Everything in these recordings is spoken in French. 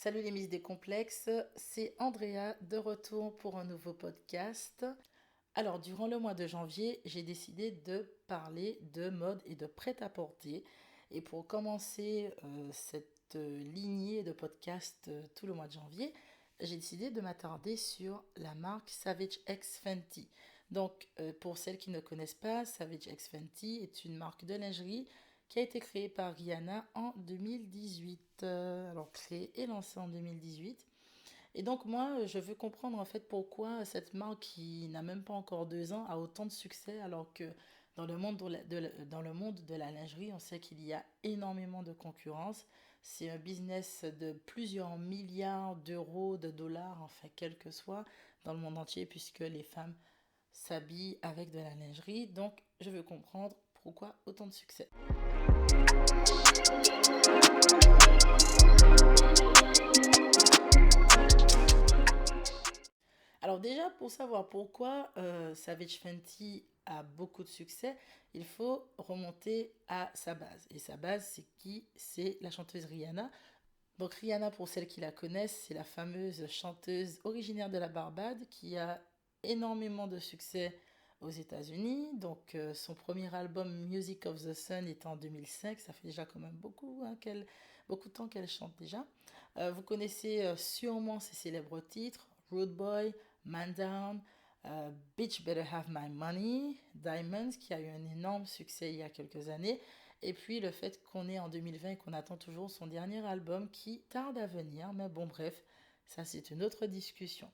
Salut les Miss Décomplexes, c'est Andrea de retour pour un nouveau podcast. Alors, durant le mois de janvier, j'ai décidé de parler de mode et de prêt-à-porter. Et pour commencer cette lignée de podcasts tout le mois de janvier, j'ai décidé de m'attarder sur la marque Savage X Fenty. Donc, pour celles qui ne connaissent pas, Savage X Fenty est une marque de lingerie qui a été créée par Rihanna en 2018. Alors, créée et lancée en 2018. Et donc moi, je veux comprendre en fait pourquoi cette marque qui n'a même pas encore 2 ans a autant de succès alors que dans le monde de la lingerie, on sait qu'il y a énormément de concurrence. C'est un business de plusieurs milliards d'euros, de dollars, enfin quel que soit, dans le monde entier puisque les femmes s'habillent avec de la lingerie. Donc je veux comprendre pourquoi autant de succès. Alors déjà, pour savoir pourquoi Savage Fenty a beaucoup de succès, il faut remonter à sa base. Et sa base, c'est qui? C'est la chanteuse Rihanna. Donc Rihanna, pour celles qui la connaissent, c'est la fameuse chanteuse originaire de la Barbade qui a énormément de succès aux États-Unis. Donc son premier album Music of the Sun est en 2005. Ça fait déjà quand même beaucoup, hein, beaucoup de temps qu'elle chante déjà. Vous connaissez sûrement ses célèbres titres Rude Boy, Man Down, Bitch Better Have My Money, Diamonds, qui a eu un énorme succès il y a quelques années. Et puis le fait qu'on est en 2020 et qu'on attend toujours son dernier album qui tarde à venir. Mais bon, bref, ça c'est une autre discussion.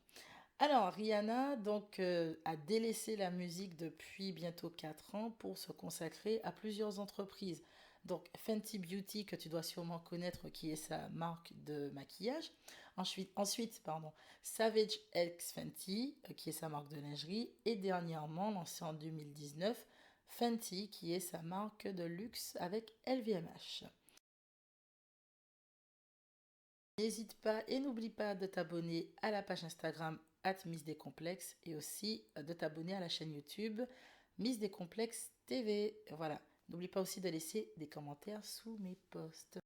Alors, Rihanna donc, a délaissé la musique depuis bientôt 4 ans pour se consacrer à plusieurs entreprises. Donc, Fenty Beauty, que tu dois sûrement connaître, qui est sa marque de maquillage. Ensuite, Savage X Fenty, qui est sa marque de lingerie. Et dernièrement, lancé en 2019, Fenty, qui est sa marque de luxe avec LVMH. N'hésite pas et n'oublie pas de t'abonner à la page Instagram Miss Décomplexe et aussi de t'abonner à la chaîne YouTube Miss Décomplexe TV. Voilà. N'oublie pas aussi de laisser des commentaires sous mes posts.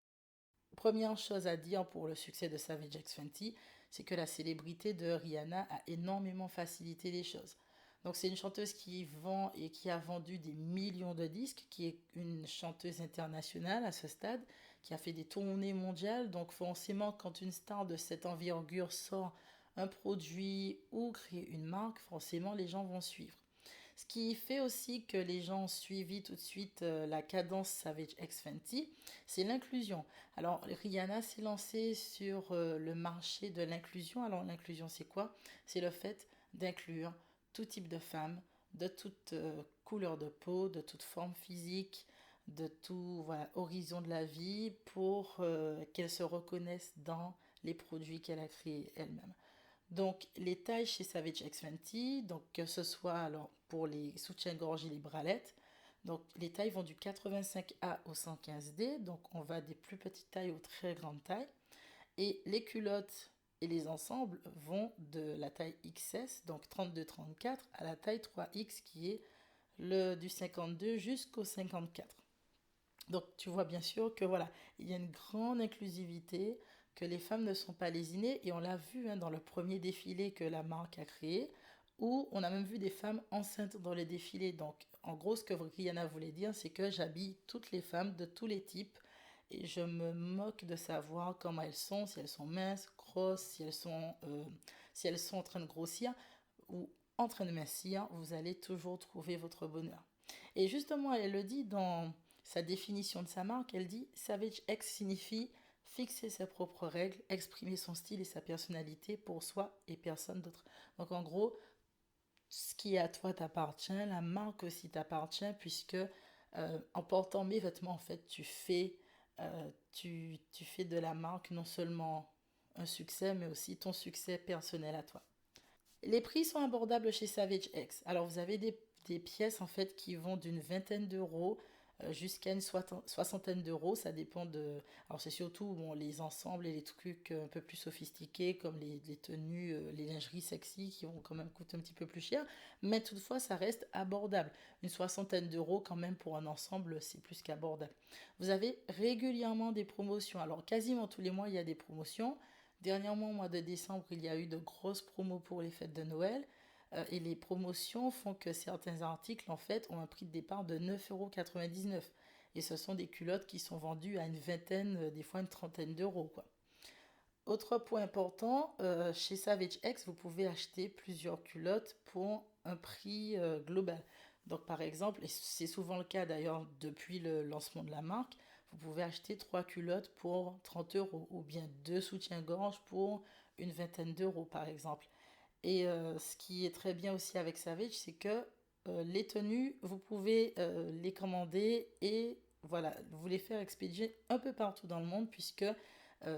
Première chose à dire pour le succès de Savage X Fenty, c'est que la célébrité de Rihanna a énormément facilité les choses. Donc c'est une chanteuse qui vend et qui a vendu des millions de disques, qui est une chanteuse internationale à ce stade, qui a fait des tournées mondiales. Donc forcément, quand une star de cette envergure sort un produit ou crée une marque, forcément les gens vont suivre. Ce qui fait aussi que les gens ont suivi tout de suite la cadence Savage X Fenty, c'est l'inclusion. Alors Rihanna s'est lancée sur le marché de l'inclusion. Alors l'inclusion c'est quoi? C'est le fait d'inclure tout type de femmes, de toute couleur de peau, de toute forme physique, de tout voilà, horizon de la vie pour qu'elles se reconnaissent dans les produits qu'elle a créés elle-même. Donc, les tailles chez Savage X Fenty, donc que ce soit alors pour les soutiens-gorge et les bralettes, donc les tailles vont du 85A au 115D, donc on va des plus petites tailles aux très grandes tailles. Et les culottes et les ensembles vont de la taille XS, donc 32-34, à la taille 3X qui est du 52 jusqu'au 54. Donc tu vois bien sûr que voilà, il y a une grande inclusivité, que les femmes ne sont pas lésinées et on l'a vu hein, dans le premier défilé que la marque a créé, où on a même vu des femmes enceintes dans les défilés. Donc en gros ce que Rihanna voulait dire c'est que j'habille toutes les femmes de tous les types et je me moque de savoir comment elles sont, si elles sont minces, grosses, si elles sont en train de grossir ou en train de mincir, vous allez toujours trouver votre bonheur. Et justement, elle le dit dans sa définition de sa marque, elle dit Savage X signifie fixer ses propres règles, exprimer son style et sa personnalité pour soi et personne d'autre. Donc en gros, ce qui est à toi t'appartient, la marque aussi t'appartient, puisque en portant mes vêtements, en fait, tu fais de la marque non seulement un succès, mais aussi ton succès personnel à toi. Les prix sont abordables chez Savage X. Alors, vous avez des pièces en fait qui vont d'une vingtaine d'euros jusqu'à une soixantaine d'euros. Ça dépend de. Alors, c'est surtout bon, les ensembles et les trucs un peu plus sophistiqués comme les tenues, les lingeries sexy qui vont quand même coûter un petit peu plus cher. Mais toutefois, ça reste abordable. Une soixantaine d'euros, quand même, pour un ensemble, c'est plus qu'abordable. Vous avez régulièrement des promotions. Alors, quasiment tous les mois, il y a des promotions. Dernièrement, au mois de décembre, il y a eu de grosses promos pour les fêtes de Noël. Et les promotions font que certains articles, en fait, ont un prix de départ de 9,99 €. Et ce sont des culottes qui sont vendues à une vingtaine, des fois une trentaine d'euros, quoi. Autre point important, chez Savage X, vous pouvez acheter plusieurs culottes pour un prix global. Donc par exemple, et c'est souvent le cas d'ailleurs depuis le lancement de la marque, vous pouvez acheter 3 culottes pour 30 € ou bien 2 soutiens-gorge pour une vingtaine d'euros par exemple. Et ce qui est très bien aussi avec Savage, c'est que les tenues, vous pouvez les commander et voilà, vous les faire expédier un peu partout dans le monde puisque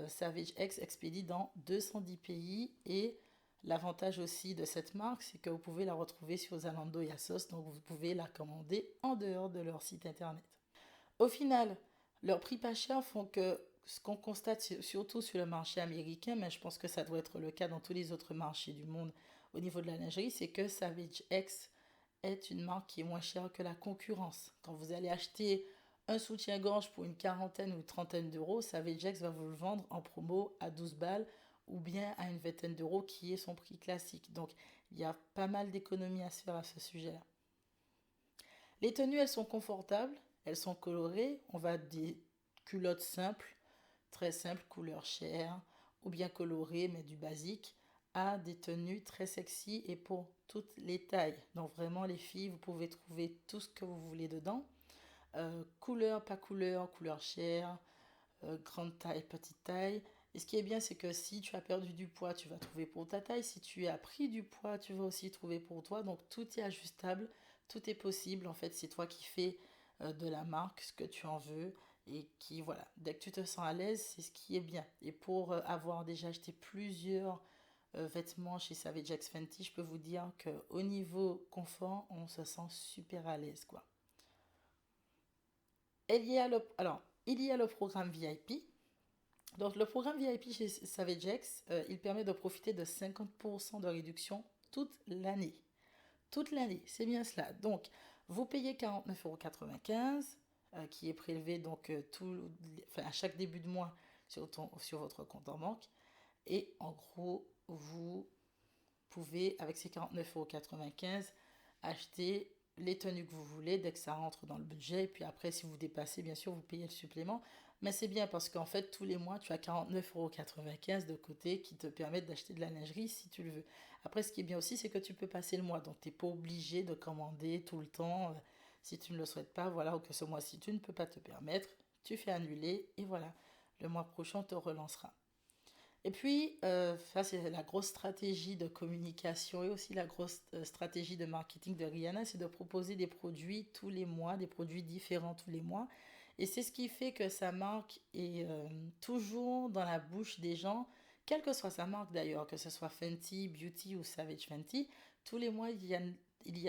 Savage X expédie dans 210 pays et l'avantage aussi de cette marque, c'est que vous pouvez la retrouver sur Zalando et Asos, donc vous pouvez la commander en dehors de leur site internet. Au final, leurs prix pas chers font que ce qu'on constate surtout sur le marché américain, mais je pense que ça doit être le cas dans tous les autres marchés du monde au niveau de la lingerie, c'est que Savage X est une marque qui est moins chère que la concurrence. Quand vous allez acheter un soutien-gorge pour une quarantaine ou une trentaine d'euros, Savage X va vous le vendre en promo à 12 balles ou bien à une vingtaine d'euros qui est son prix classique. Donc il y a pas mal d'économies à se faire à ce sujet-là. Les tenues, elles sont confortables, elles sont colorées. On va des culottes simples, très simples, couleur chair, ou bien colorées, mais du basique, à des tenues très sexy et pour toutes les tailles. Donc vraiment, les filles, vous pouvez trouver tout ce que vous voulez dedans. Couleur, pas couleur, couleur chair, grande taille, petite taille. Et ce qui est bien, c'est que si tu as perdu du poids, tu vas trouver pour ta taille. Si tu as pris du poids, tu vas aussi trouver pour toi. Donc tout est ajustable, tout est possible. En fait, c'est toi qui fais de la marque ce que tu en veux. Et qui, voilà, dès que tu te sens à l'aise, c'est ce qui est bien. Et pour avoir déjà acheté plusieurs vêtements chez Savage X Fenty, je peux vous dire qu'au niveau confort, on se sent super à l'aise, quoi. Alors, il y a le programme VIP. Donc, le programme VIP chez Savage X, il permet de profiter de 50% de réduction toute l'année. Toute l'année, c'est bien cela. Donc, vous payez 49,95 € qui est prélevé donc à chaque début de mois sur votre compte en banque. Et en gros, vous pouvez, avec ces 49,95 € acheter les tenues que vous voulez dès que ça rentre dans le budget. Et puis après, si vous dépassez, bien sûr, vous payez le supplément. Mais c'est bien parce qu'en fait, tous les mois, tu as 49,95 € de côté qui te permettent d'acheter de la lingerie si tu le veux. Après, ce qui est bien aussi, c'est que tu peux passer le mois. Donc, tu n'es pas obligé de commander tout le temps si tu ne le souhaites pas. Voilà, ou que ce mois-ci, tu ne peux pas te permettre. Tu fais annuler et voilà. Le mois prochain, on te relancera. Et puis, ça c'est la grosse stratégie de communication et aussi la grosse stratégie de marketing de Rihanna, c'est de proposer des produits tous les mois, des produits différents tous les mois. Et c'est ce qui fait que sa marque est toujours dans la bouche des gens, quelle que soit sa marque d'ailleurs, que ce soit Fenty, Beauty ou Savage Fenty, tous les mois il y a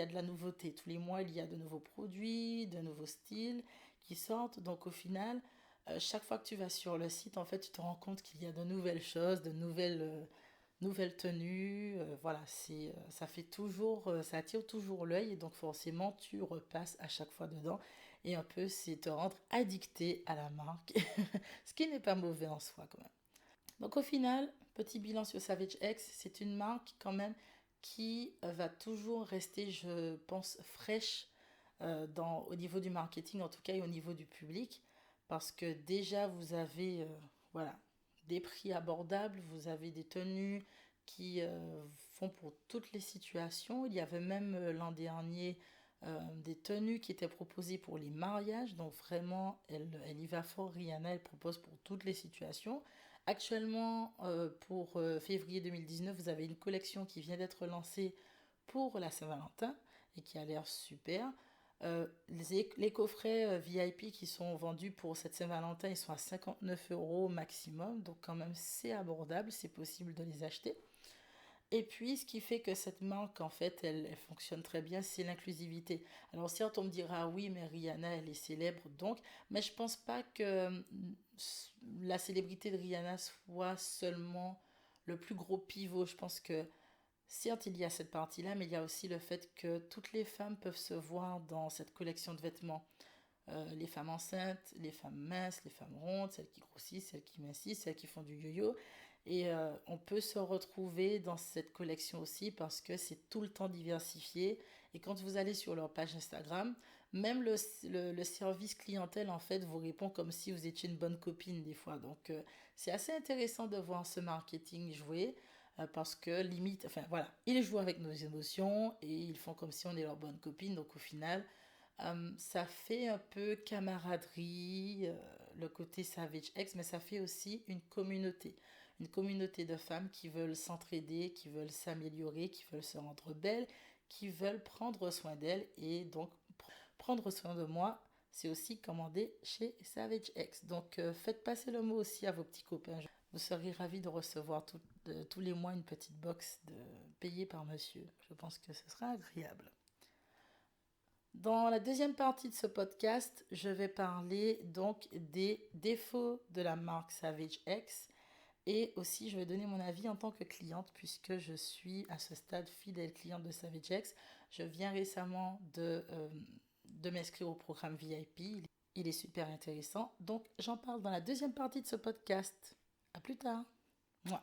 de la nouveauté, tous les mois il y a de nouveaux produits, de nouveaux styles qui sortent. Donc au final, chaque fois que tu vas sur le site, en fait, tu te rends compte qu'il y a de nouvelles choses, de nouvelles tenues. Voilà, ça fait toujours, ça attire toujours l'œil et donc forcément, tu repasses à chaque fois dedans. Et un peu, c'est te rendre addicté à la marque, ce qui n'est pas mauvais en soi quand même. Donc au final, petit bilan sur Savage X, c'est une marque quand même qui va toujours rester, je pense, fraîche au niveau du marketing, en tout cas, et au niveau du public, parce que déjà, vous avez voilà, des prix abordables, vous avez des tenues qui font pour toutes les situations. Il y avait même l'an dernier des tenues qui étaient proposées pour les mariages, donc vraiment, elle y va fort, Rihanna, elle propose pour toutes les situations. Actuellement, pour février 2019, vous avez une collection qui vient d'être lancée pour la Saint-Valentin et qui a l'air super. Les coffrets VIP qui sont vendus pour cette Saint-Valentin, ils sont à 59 € maximum, donc quand même c'est abordable, c'est possible de les acheter. Et puis, ce qui fait que cette marque, en fait, elle fonctionne très bien, c'est l'inclusivité. Alors, certes, on me dira, ah oui, mais Rihanna, elle est célèbre, donc, mais je pense pas que la célébrité de Rihanna soit seulement le plus gros pivot. Je pense que, certes, il y a cette partie-là, mais il y a aussi le fait que toutes les femmes peuvent se voir dans cette collection de vêtements. Les femmes enceintes, les femmes minces, les femmes rondes, celles qui grossissent, celles qui mincissent, celles qui font du yo-yo. Et on peut se retrouver dans cette collection aussi parce que c'est tout le temps diversifié. Et quand vous allez sur leur page Instagram, même le service clientèle, en fait, vous répond comme si vous étiez une bonne copine des fois. Donc, c'est assez intéressant de voir ce marketing jouer parce que limite, enfin voilà, ils jouent avec nos émotions et ils font comme si on est leur bonne copine. Donc, au final, ça fait un peu camaraderie, le côté Savage X, mais ça fait aussi une communauté. Une communauté de femmes qui veulent s'entraider, qui veulent s'améliorer, qui veulent se rendre belles, qui veulent prendre soin d'elles. Et donc, prendre soin de moi, c'est aussi commander chez Savage X. Donc, faites passer le mot aussi à vos petits copains. Vous serez ravis de recevoir tous les mois une petite box payée par monsieur. Je pense que ce sera agréable. Dans la deuxième partie de ce podcast, je vais parler donc des défauts de la marque Savage X et aussi je vais donner mon avis en tant que cliente puisque je suis à ce stade fidèle cliente de Savage X. Je viens récemment de m'inscrire au programme VIP. Il est super intéressant. Donc j'en parle dans la deuxième partie de ce podcast. À plus tard. Moi.